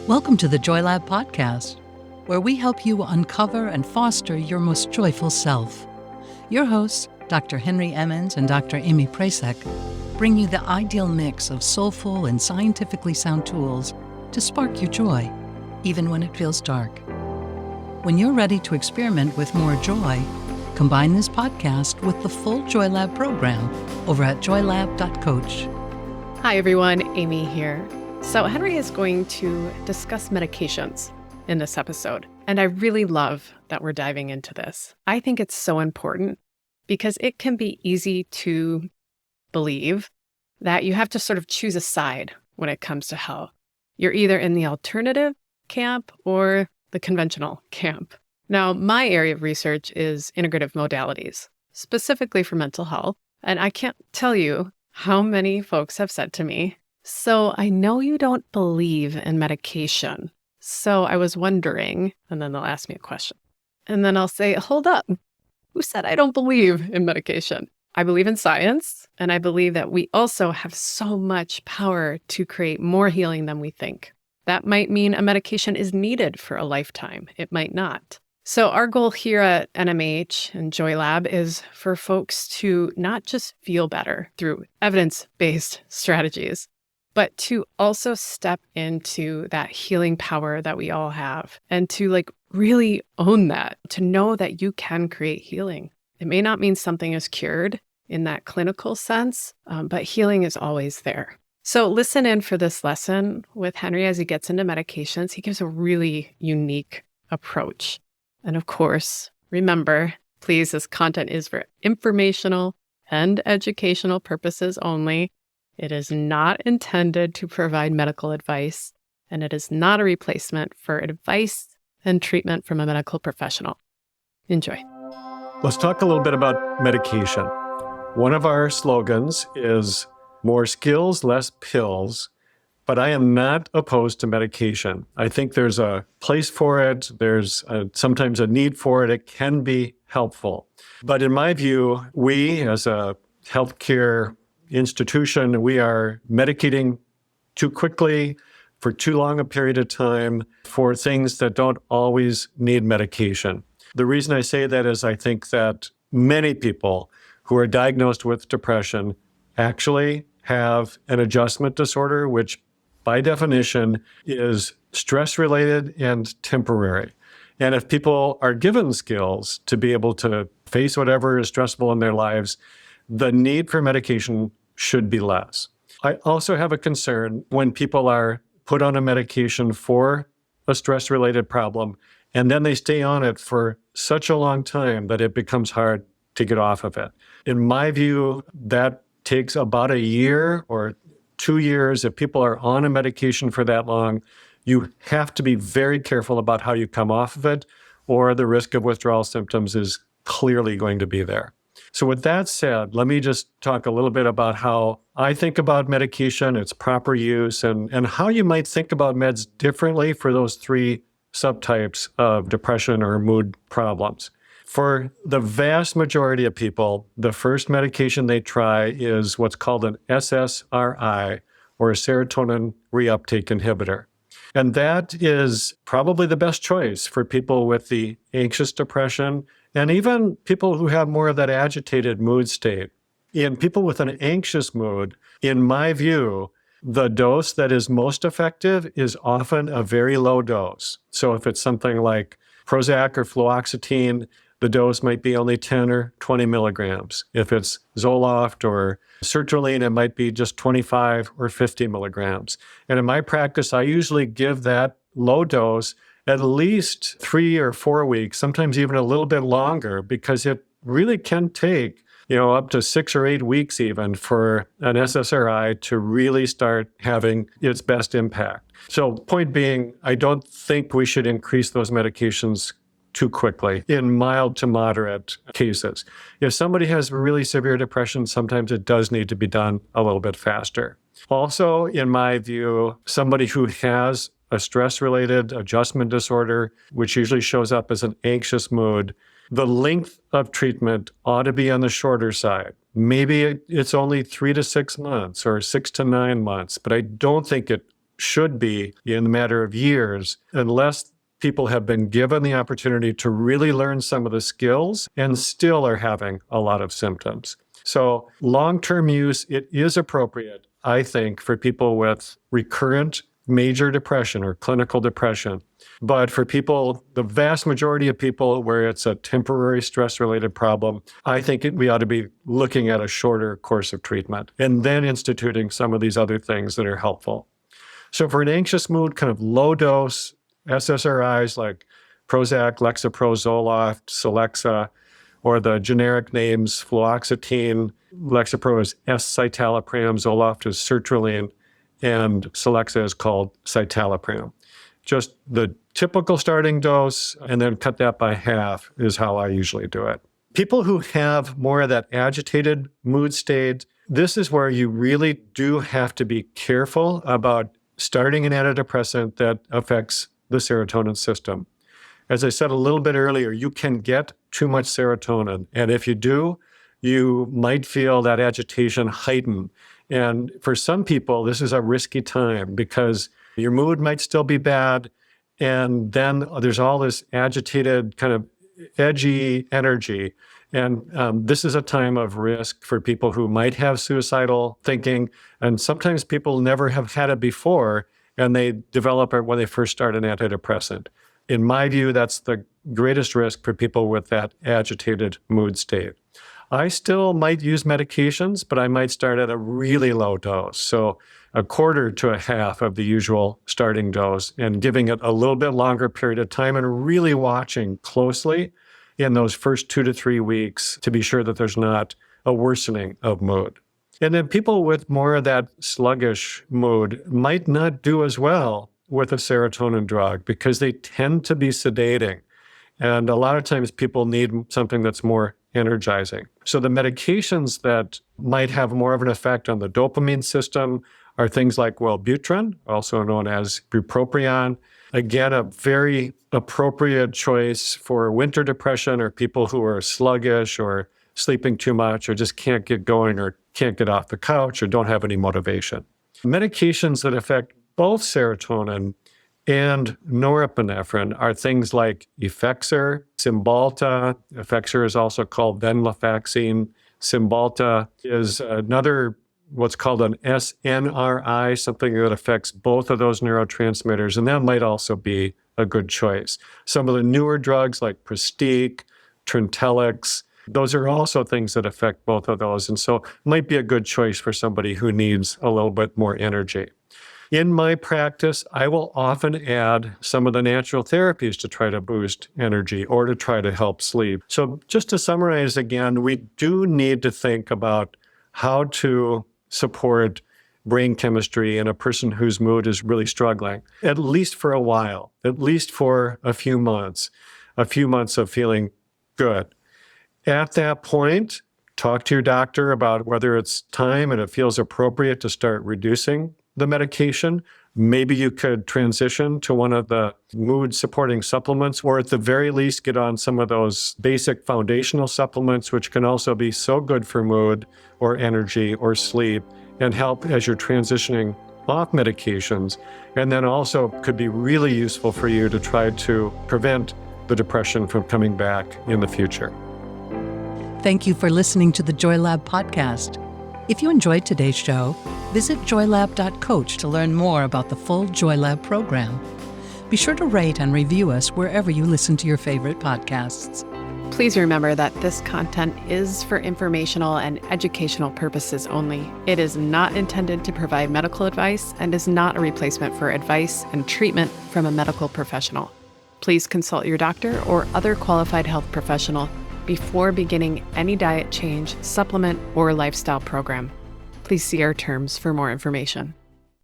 Welcome to the Joy Lab podcast, where we help you uncover and foster your most joyful self. Your hosts, Dr. Henry Emmons and Dr. Amy Prasek, bring you the ideal mix of soulful and scientifically sound tools to spark your joy, even when it feels dark. When you're ready to experiment with more joy, combine this podcast with the full Joy Lab program over at joylab.coach. Hi everyone, Amy here. So Henry is going to discuss medications in this episode, and I really love that we're diving into this. I think it's so important because it can be easy to believe that you have to sort of choose a side when it comes to health. You're either in the alternative camp or the conventional camp. Now, my area of research is integrative modalities, specifically for mental health, and I can't tell you how many folks have said to me, "So I know you don't believe in medication. So I was wondering," and then they'll ask me a question. And then I'll say, "Hold up. Who said I don't believe in medication? I believe in science, and I believe that we also have so much power to create more healing than we think. That might mean a medication is needed for a lifetime. It might not." So our goal here at NMH and Joy Lab is for folks to not just feel better through evidence-based strategies, but to also step into that healing power that we all have and to really own that, to know that you can create healing. It may not mean something is cured in that clinical sense, but healing is always there. So listen in for this lesson with Henry as he gets into medications. He gives a really unique approach. And of course, remember, please, this content is for informational and educational purposes only. It is not intended to provide medical advice, and it is not a replacement for advice and treatment from a medical professional. Enjoy. Let's talk a little bit about medication. One of our slogans is more skills, less pills, but I am not opposed to medication. I think there's a place for it. There's sometimes a need for it. It can be helpful. But in my view, we as a healthcare institution, we are medicating too quickly for too long a period of time for things that don't always need medication. The reason I say that is I think that many people who are diagnosed with depression actually have an adjustment disorder, which by definition is stress-related and temporary. And if people are given skills to be able to face whatever is stressful in their lives, the need for medication should be less. I also have a concern when people are put on a medication for a stress-related problem, and then they stay on it for such a long time that it becomes hard to get off of it. In my view, that takes about a year or 2 years. If people are on a medication for that long, you have to be very careful about how you come off of it, or the risk of withdrawal symptoms is clearly going to be there. So with that said, let me just talk a little bit about how I think about medication, its proper use, and how you might think about meds differently for those three subtypes of depression or mood problems. For the vast majority of people, the first medication they try is what's called an SSRI, or a serotonin reuptake inhibitor. And that is probably the best choice for people with the anxious depression and even people who have more of that agitated mood state. In people with an anxious mood, in my view, the dose that is most effective is often a very low dose. So if it's something like Prozac or fluoxetine, the dose might be only 10 or 20 milligrams. If it's Zoloft or sertraline, it might be just 25 or 50 milligrams. And in my practice, I usually give that low dose at least 3 or 4 weeks, sometimes even a little bit longer, because it really can take, up to 6 or 8 weeks even for an SSRI to really start having its best impact. So point being, I don't think we should increase those medications too quickly in mild to moderate cases. If somebody has really severe depression, sometimes it does need to be done a little bit faster. Also, in my view, somebody who has a stress-related adjustment disorder, which usually shows up as an anxious mood, the length of treatment ought to be on the shorter side. Maybe it's only 3 to 6 months or 6 to 9 months, but I don't think it should be in a matter of years unless people have been given the opportunity to really learn some of the skills and still are having a lot of symptoms. So long-term use, it is appropriate, I think, for people with recurrent major depression or clinical depression. But for people, the vast majority of people where it's a temporary stress-related problem, I think we ought to be looking at a shorter course of treatment and then instituting some of these other things that are helpful. So for an anxious mood, kind of low dose SSRIs like Prozac, Lexapro, Zoloft, Celexa, or the generic names fluoxetine, Lexapro is S-citalopram, Zoloft is sertraline, and Celexa is called citalopram. Just the typical starting dose, and then cut that by half is how I usually do it. People who have more of that agitated mood state, this is where you really do have to be careful about starting an antidepressant that affects the serotonin system. As I said a little bit earlier, you can get too much serotonin. And if you do, you might feel that agitation heighten. And for some people, this is a risky time because your mood might still be bad. And then there's all this agitated, kind of edgy energy. And this is a time of risk for people who might have suicidal thinking. And sometimes people never have had it before, and they develop it when they first start an antidepressant. In my view, that's the greatest risk for people with that agitated mood state. I still might use medications, but I might start at a really low dose. So a quarter to a half of the usual starting dose and giving it a little bit longer period of time and really watching closely in those first 2 to 3 weeks to be sure that there's not a worsening of mood. And then people with more of that sluggish mood might not do as well with a serotonin drug because they tend to be sedating. And a lot of times people need something that's more energizing. So the medications that might have more of an effect on the dopamine system are things like Wellbutrin, also known as bupropion. Again, a very appropriate choice for winter depression or people who are sluggish or sleeping too much or just can't get going or can't get off the couch or don't have any motivation. Medications that affect both serotonin and norepinephrine are things like Effexor, Cymbalta. Effexor is also called venlafaxine. Cymbalta is another what's called an SNRI, something that affects both of those neurotransmitters, and that might also be a good choice. Some of the newer drugs like Pristiq, Trintellix, those are also things that affect both of those, and so might be a good choice for somebody who needs a little bit more energy. In my practice, I will often add some of the natural therapies to try to boost energy or to try to help sleep. So just to summarize again, we do need to think about how to support brain chemistry in a person whose mood is really struggling, at least for a while, at least for a few months of feeling good. At that point, talk to your doctor about whether it's time and it feels appropriate to start reducing the medication. Maybe you could transition to one of the mood-supporting supplements, or at the very least get on some of those basic foundational supplements, which can also be so good for mood or energy or sleep and help as you're transitioning off medications. And then also could be really useful for you to try to prevent the depression from coming back in the future. Thank you for listening to the Joy Lab podcast. If you enjoyed today's show, visit joylab.coach to learn more about the full Joy Lab program. Be sure to rate and review us wherever you listen to your favorite podcasts. Please remember that this content is for informational and educational purposes only. It is not intended to provide medical advice and is not a replacement for advice and treatment from a medical professional. Please consult your doctor or other qualified health professional before beginning any diet change, supplement, or lifestyle program. Please see our terms for more information.